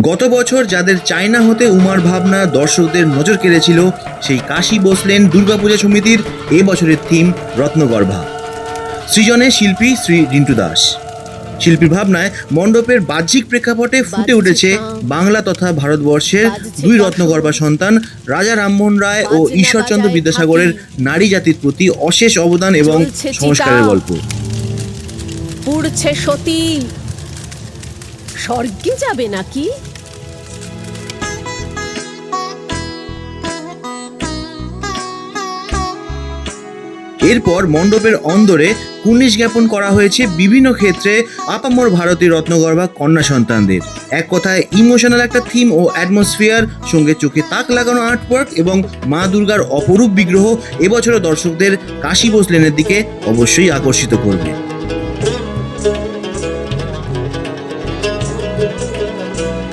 গত বছর যাদের চায়না হতে উমার ভাবনা দর্শকদের নজর কেড়েছিল, সেই কাশী ভোসলেন দুর্গাপূজা সমিতির এবছরের থিম রত্নগর্ভা। সৃজনে শিল্পী শ্রী রিন্টু দাস। শিল্পীর ভাবনায় মণ্ডপের বাহ্যিক প্রেক্ষাপটে ফুটে উঠেছে বাংলা তথা ভারতবর্ষের দুই রত্নগর্ভা সন্তান রাজা রামমোহন রায় ও ঈশ্বরচন্দ্র বিদ্যাসাগরের নারী জাতির প্রতি অশেষ অবদান এবং সংস্কারের গল্প। পুড়ছে সতী, স্বর্গে যাবে নাকি? এরপর মণ্ডপের অন্দরে কুর্নিশ জ্ঞাপন করা হয়েছে বিভিন্ন ক্ষেত্রে আপামর ভারতীয় রত্নগর্ভা কন্যা সন্তানদের। এক কথায় ইমোশনাল একটা থিম ও অ্যাটমসফিয়ার, সঙ্গে চোখে তাক লাগানো আর্টওয়ার্ক এবং মা দুর্গার অপরূপ বিগ্রহ এবছরও দর্শকদের কাশী ভোসলেনের দিকে অবশ্যই আকর্ষিত করবে।